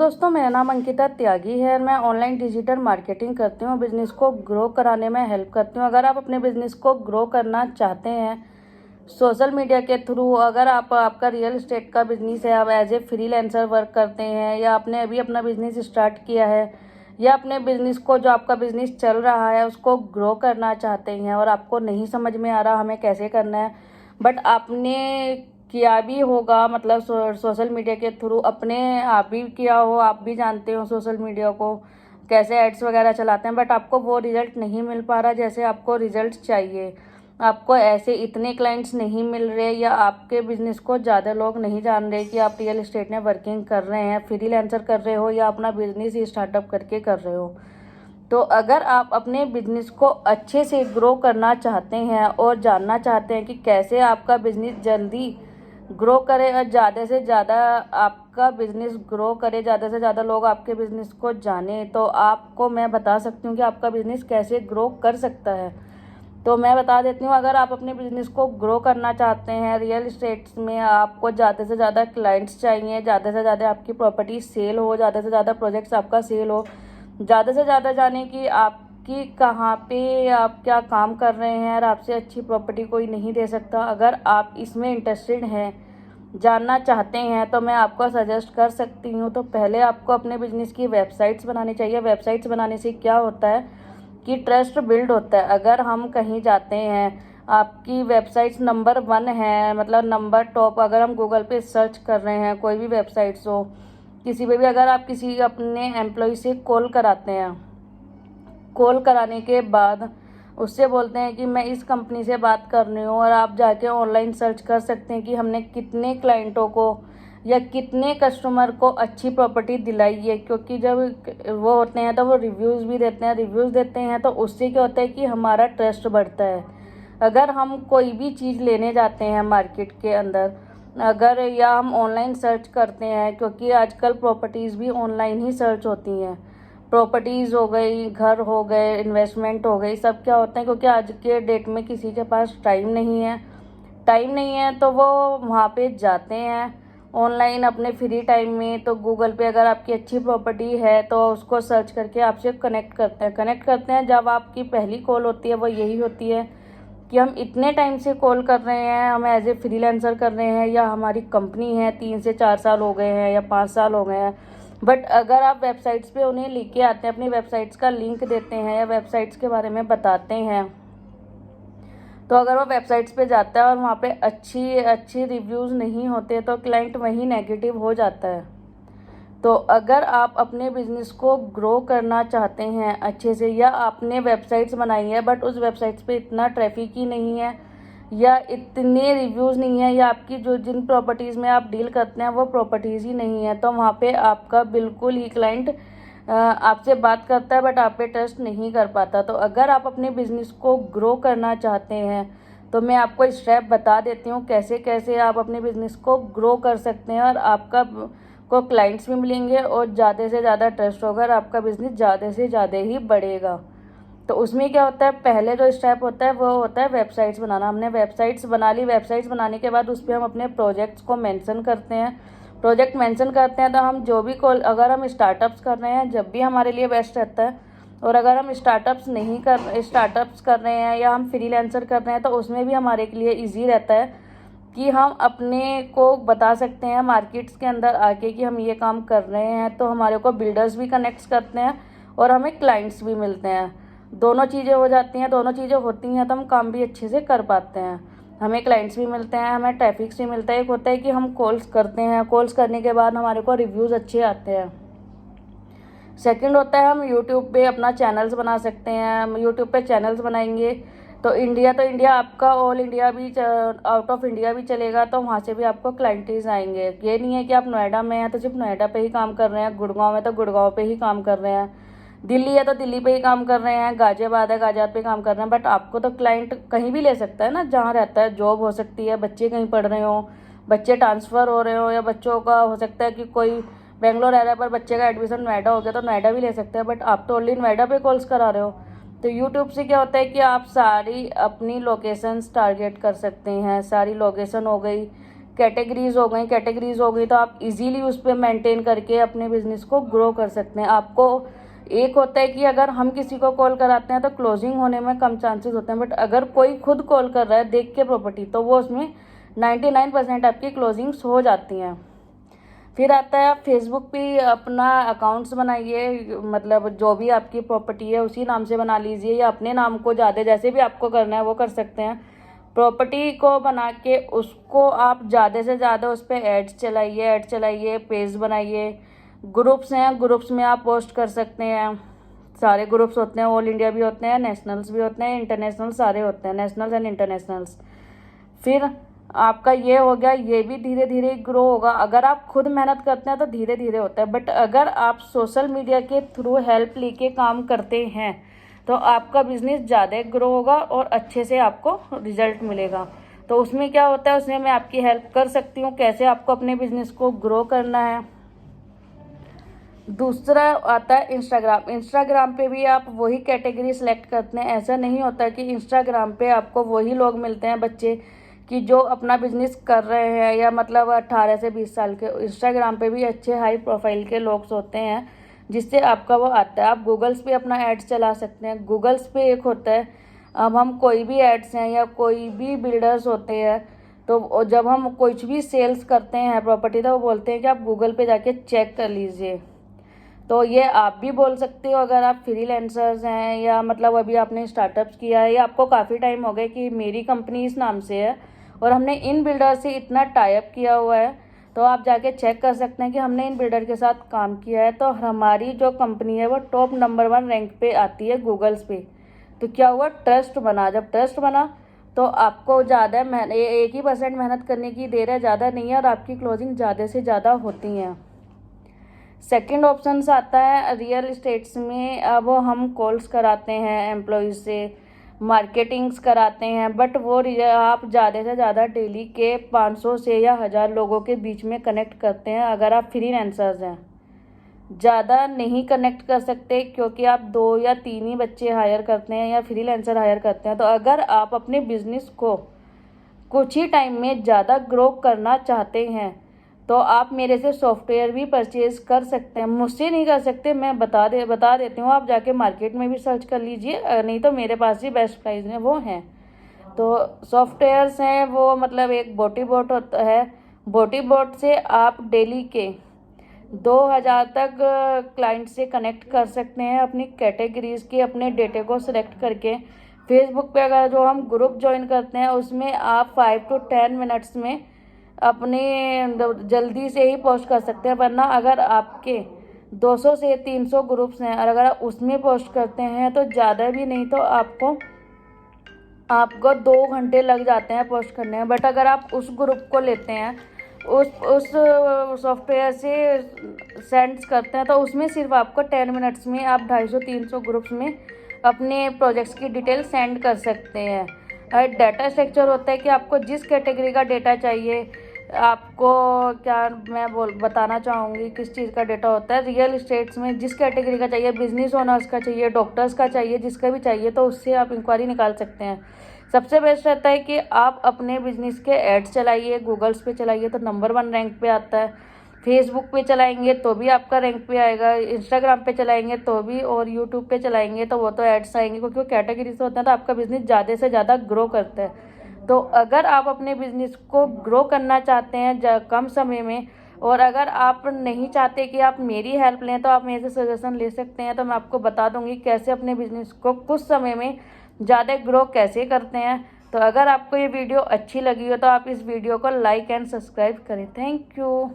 दोस्तों, मेरा नाम अंकिता त्यागी है और मैं ऑनलाइन डिजिटल मार्केटिंग करती हूँ। बिज़नेस को ग्रो कराने में हेल्प करती हूँ। अगर आप अपने बिज़नेस को ग्रो करना चाहते हैं सोशल मीडिया के थ्रू, अगर आपका रियल एस्टेट का बिज़नेस है, आप एज ए फ्रीलांसर वर्क करते हैं, या आपने अभी अपना बिज़नेस स्टार्ट किया है, या अपने बिज़नेस को, जो आपका बिज़नेस चल रहा है उसको ग्रो करना चाहते हैं और आपको नहीं समझ में आ रहा हमें कैसे करना है, बट आपने किया भी होगा, मतलब सोशल मीडिया के थ्रू अपने आप भी किया हो, आप भी जानते हो सोशल मीडिया को कैसे एड्स वगैरह चलाते हैं, बट आपको वो रिज़ल्ट नहीं मिल पा रहा जैसे आपको रिज़ल्ट चाहिए। आपको ऐसे इतने क्लाइंट्स नहीं मिल रहे, या आपके बिज़नेस को ज़्यादा लोग नहीं जान रहे कि आप रियल एस्टेट में वर्किंग कर रहे हैं, फ्रीलांसर कर रहे हो, या अपना बिज़नेस ही स्टार्टअप करके कर रहे हो। तो अगर आप अपने बिज़नेस को अच्छे से ग्रो करना चाहते हैं और जानना चाहते हैं कि कैसे आपका बिज़नेस जल्दी ग्रो करे और ज़्यादा से ज़्यादा आपका बिज़नेस ग्रो करे, ज़्यादा से ज़्यादा लोग आपके बिज़नेस को जाने, तो आपको मैं बता सकती हूँ कि आपका बिज़नेस कैसे ग्रो कर सकता है। तो मैं बता देती हूँ, अगर आप अपने बिज़नेस को ग्रो करना चाहते हैं, रियल इस्टेट्स में आपको ज़्यादा से ज़्यादा क्लाइंट्स चाहिए, ज़्यादा से ज़्यादा आपकी प्रॉपर्टी सेल हो, ज़्यादा से ज़्यादा प्रोजेक्ट्स आपका सेल हो, ज़्यादा से ज़्यादा जाने कि आपकी कहाँ पे आप क्या काम कर रहे हैं और आपसे अच्छी प्रॉपर्टी कोई नहीं दे सकता। अगर आप इसमें इंटरेस्टेड हैं, जानना चाहते हैं, तो मैं आपको सजेस्ट कर सकती हूँ। तो पहले आपको अपने बिज़नेस की वेबसाइट्स बनानी चाहिए। वेबसाइट्स बनाने से क्या होता है कि ट्रस्ट बिल्ड होता है। अगर हम कहीं जाते हैं, आपकी वेबसाइट्स नंबर 1 है, मतलब नंबर टॉप, अगर हम गूगल पे सर्च कर रहे हैं, कोई भी वेबसाइट्स हो, किसी पे भी, अगर आप किसी अपने एम्प्लॉय से कॉल कराते हैं, कॉल कराने के बाद उससे बोलते हैं कि मैं इस कंपनी से बात कर रही हूँ, और आप जाके ऑनलाइन सर्च कर सकते हैं कि हमने कितने क्लाइंटों को या कितने कस्टमर को अच्छी प्रॉपर्टी दिलाई है। क्योंकि जब वो होते हैं तो वो रिव्यूज़ भी देते हैं, तो उससे क्या होता है कि हमारा ट्रस्ट बढ़ता है। अगर हम कोई भी चीज़ लेने जाते हैं मार्केट के अंदर, अगर या हम ऑनलाइन सर्च करते हैं, क्योंकि आजकल प्रॉपर्टीज़ भी ऑनलाइन ही सर्च होती हैं। प्रॉपर्टीज़ हो गई, घर हो गए, इन्वेस्टमेंट हो गई, सब क्या होते हैं, क्योंकि आज के डेट में किसी के पास टाइम नहीं है तो वो वहाँ पे जाते हैं ऑनलाइन अपने फ्री टाइम में। तो गूगल पे अगर आपकी अच्छी प्रॉपर्टी है तो उसको सर्च करके आपसे कनेक्ट करते हैं। जब आपकी पहली कॉल होती है वो यही होती है कि हम इतने टाइम से कॉल कर रहे हैं, हम एज ए फ्रीलांसर कर रहे हैं, या हमारी कंपनी है 3 से 4 साल हो गए हैं या 5 साल हो गए हैं। बट अगर आप वेबसाइट्स पे उन्हें लिख के आते हैं, अपनी वेबसाइट्स का लिंक देते हैं या वेबसाइट्स के बारे में बताते हैं, तो अगर वो वेबसाइट्स पे जाता है और वहाँ पे अच्छी रिव्यूज़ नहीं होते तो क्लाइंट वहीं नेगेटिव हो जाता है। तो अगर आप अपने बिज़नेस को ग्रो करना चाहते हैं अच्छे से, या आपने वेबसाइट्स बनाई है बट उस वेबसाइट्स पे इतना ट्रैफिक ही नहीं है, या इतने रिव्यूज़ नहीं है, या आपकी जो जिन प्रॉपर्टीज़ में आप डील करते हैं वो प्रॉपर्टीज़ ही नहीं है, तो वहाँ पे आपका बिल्कुल ही क्लाइंट आपसे बात करता है बट आप पे ट्रस्ट नहीं कर पाता। तो अगर आप अपने बिज़नेस को ग्रो करना चाहते हैं तो मैं आपको स्टेप बता देती हूँ कैसे कैसे आप अपने बिज़नेस को ग्रो कर सकते हैं, और आपका को क्लाइंट्स भी मिलेंगे और ज़्यादा से ज़्यादा ट्रस्ट होगा और आपका बिज़नेस ज़्यादा से ज़्यादा ही बढ़ेगा। तो उसमें क्या होता है, पहले जो स्टेप होता है वो होता है वेबसाइट्स बनाना। हमने वेबसाइट्स बना ली, वेबसाइट्स बनाने के बाद उस पर हम अपने प्रोजेक्ट्स को मेंशन करते हैं। प्रोजेक्ट मेंशन करते हैं तो हम जो भी अगर हम स्टार्टअप्स कर रहे हैं, जब भी हमारे लिए बेस्ट रहता है। और अगर हम स्टार्टअप्स कर रहे हैं या हम फ्रीलांसर कर रहे हैं, तो उसमें भी हमारे लिए ईजी रहता है कि हम अपने को बता सकते हैं मार्केट्स के अंदर आके कि हम ये काम कर रहे हैं। तो हमारे को बिल्डर्स भी कनेक्ट करते हैं और हमें क्लाइंट्स भी मिलते हैं। दोनों चीज़ें हो जाती हैं, दोनों चीज़ें होती हैं तो हम काम भी अच्छे से कर पाते हैं। हमें क्लाइंट्स भी मिलते हैं, हमें ट्रैफिक भी मिलता है। एक होता है कि हम कॉल्स करते हैं, कॉल्स करने के बाद हमारे को रिव्यूज़ अच्छे आते हैं। सेकंड होता है हम यूट्यूब पे अपना चैनल्स बना सकते हैं। हम यूट्यूब पे चैनल्स बनाएंगे तो इंडिया आपका ऑल इंडिया भी, आउट ऑफ इंडिया भी चलेगा, तो वहाँ से भी आपको क्लाइंट्स आएंगे। ये नहीं है कि आप नोएडा में हैं तो सिर्फ नोएडा पे ही काम कर रहे हैं, गुड़गांव है तो गुड़गांव पे ही काम कर रहे हैं, दिल्ली है तो दिल्ली पे ही काम कर रहे हैं, गाजियाबाद है गाजियाबाद पे काम कर रहे हैं। बट आपको तो क्लाइंट कहीं भी ले सकता है ना, जहाँ रहता है। जॉब हो सकती है, बच्चे कहीं पढ़ रहे हो, बच्चे ट्रांसफ़र हो रहे हो, या बच्चों का हो सकता है कि कोई बेंगलोर रह रहा है पर बच्चे का एडमिशन नोएडा हो गया तो नोएडा भी ले सकते हैं। बट आप तो ओनली नोएडा पे कॉल्स करा रहे हो। तो यूट्यूब से क्या होता है कि आप सारी अपनी लोकेशंस टारगेट कर सकते हैं। सारी लोकेशन हो गई, कैटेगरीज हो गई तो आप इजीली उस पर मेंटेन करके अपने बिजनेस को ग्रो कर सकते हैं। आपको एक होता है कि अगर हम किसी को कॉल कराते हैं तो क्लोजिंग होने में कम चांसेस होते हैं, बट अगर कोई खुद कॉल कर रहा है देख के प्रॉपर्टी तो वो उसमें 99% आपकी क्लोजिंग्स हो जाती हैं। फिर आता है आप फेसबुक पे अपना अकाउंट्स बनाइए, मतलब जो भी आपकी प्रॉपर्टी है उसी नाम से बना लीजिए या अपने नाम को ज़्यादा जैसे भी आपको करना है वो कर सकते हैं। प्रॉपर्टी को बना के उसको आप ज़्यादा से ज़्यादा उस पर ऐड चलाइए, पेज बनाइए। ग्रुप्स हैं, ग्रुप्स में आप पोस्ट कर सकते हैं। सारे ग्रुप्स होते हैं, ऑल इंडिया भी होते हैं, नेशनल्स भी होते हैं, इंटरनेशनल सारे होते हैं, नेशनल्स एंड इंटरनेशनल्स। फिर आपका ये हो गया, ये भी धीरे धीरे ग्रो होगा। अगर आप खुद मेहनत करते हैं तो धीरे धीरे होता है, बट अगर आप सोशल मीडिया के थ्रू हेल्प लेके काम करते हैं तो आपका बिजनेस ज़्यादा ग्रो होगा और अच्छे से आपको रिजल्ट मिलेगा। तो उसमें क्या होता है, उसमें मैं आपकी हेल्प कर सकती हूँ कैसे आपको अपने बिजनेस को ग्रो करना है। दूसरा आता है इंस्टाग्राम पे भी आप वही कैटेगरी सेलेक्ट करते हैं। ऐसा नहीं होता कि इंस्टाग्राम पे आपको वही लोग मिलते हैं बच्चे कि जो अपना बिजनेस कर रहे हैं या मतलब 18 से 20 साल के। इंस्टाग्राम पे भी अच्छे हाई प्रोफाइल के लोग होते हैं जिससे आपका वो आता है। आप गूगल्स पे अपना एड्स चला सकते हैं। गूगल्स पे एक होता है, अब हम कोई भी एड्स हैं या कोई भी बिल्डर्स होते हैं तो जब हम कुछ भी सेल्स करते हैं प्रॉपर्टी तो वो बोलते हैं कि आप गूगल पे जाके चेक कर लीजिए। तो ये आप भी बोल सकते हो अगर आप फ्रीलांसर्स हैं या मतलब अभी आपने स्टार्टअप्स किया है या आपको काफ़ी टाइम हो गया कि मेरी कंपनी इस नाम से है और हमने इन बिल्डर से इतना टाइप किया हुआ है, तो आप जाके चेक कर सकते हैं कि हमने इन बिल्डर के साथ काम किया है तो हमारी जो कंपनी है वो टॉप नंबर 1 रैंक पे आती है गूगल्स पे। तो क्या हुआ, ट्रस्ट बना। जब ट्रस्ट बना तो आपको ज़्यादा 1% मेहनत करने की देर है, ज़्यादा नहीं है, और आपकी क्लोजिंग ज़्यादा से ज़्यादा होती हैं। सेकंड ऑप्शन आता है रियल इस्टेट्स में। अब हम कॉल्स कराते हैं एम्प्लॉयज़ से, मार्केटिंग्स कराते हैं, बट वो आप ज़्यादा से ज़्यादा डेली के 500 से या 1000 लोगों के बीच में कनेक्ट करते हैं अगर आप फ्रीलांसर्स हैं। ज़्यादा नहीं कनेक्ट कर सकते क्योंकि आप 2 या 3 ही बच्चे हायर करते हैं या फ्रीलांसर हायर करते हैं। तो अगर आप अपने बिजनेस को कुछ ही टाइम में ज़्यादा ग्रो करना चाहते हैं तो आप मेरे से सॉफ्टवेयर भी परचेज कर सकते हैं। मुझसे नहीं कर सकते, मैं बता देती हूँ, आप जाके मार्केट में भी सर्च कर लीजिए, नहीं तो मेरे पास ही बेस्ट प्राइस में वो हैं। तो सॉफ्टवेयर्स हैं वो, मतलब एक बोटी बोट होता है। बोटी बोट से आप डेली के 2000 तक क्लाइंट से कनेक्ट कर सकते हैं अपनी कैटेगरीज के अपने डेटे को सिलेक्ट करके। फेसबुक पे अगर जो हम ग्रुप ज्वाइन करते हैं उसमें आप 5 to 10 मिनट्स में अपने जल्दी से ही पोस्ट कर सकते हैं। वरना अगर आपके 200 से 300 ग्रुप्स हैं और अगर आप उसमें पोस्ट करते हैं तो ज़्यादा भी नहीं तो आपको 2 घंटे लग जाते हैं पोस्ट करने में। बट अगर आप उस ग्रुप को लेते हैं, उस सॉफ्टवेयर से सेंड करते हैं तो उसमें सिर्फ आपको 10 मिनट्स में आप 250-300 ग्रुप्स में अपने प्रोजेक्ट्स की डिटेल सेंड कर सकते हैं। डाटा स्ट्रक्चर होता है कि आपको जिस कैटेगरी का डेटा चाहिए, आपको क्या मैं बताना चाहूँगी किस चीज़ का डेटा होता है। रियल इस्टेट्स में जिस कैटेगरी का चाहिए, बिजनेस ओनर्स का चाहिए, डॉक्टर्स का चाहिए, जिसका भी चाहिए तो उससे आप इंक्वायरी निकाल सकते हैं। सबसे बेस्ट रहता है कि आप अपने बिजनेस के एड्स चलाइए, गूगल्स पे चलाइए तो नंबर 1 रैंक पे आता है। फेसबुक पे चलाएंगे तो भी आपका रैंक पे आएगा, इंस्टाग्राम पे चलाएंगे तो भी, और यूट्यूब पे चलाएंगे तो वो तो एड्स आएंगे क्योंकि वो कैटेगरी से होता है तो आपका बिजनेस ज़्यादा से ज़्यादा ग्रो करता है। तो अगर आप अपने बिजनेस को ग्रो करना चाहते हैं कम समय में, और अगर आप नहीं चाहते कि आप मेरी हेल्प लें तो आप मेरे से सजेशन ले सकते हैं। तो मैं आपको बता दूंगी कैसे अपने बिजनेस को कुछ समय में ज़्यादा ग्रो कैसे करते हैं। तो अगर आपको ये वीडियो अच्छी लगी हो तो आप इस वीडियो को लाइक एंड सब्सक्राइब करें। Thank you.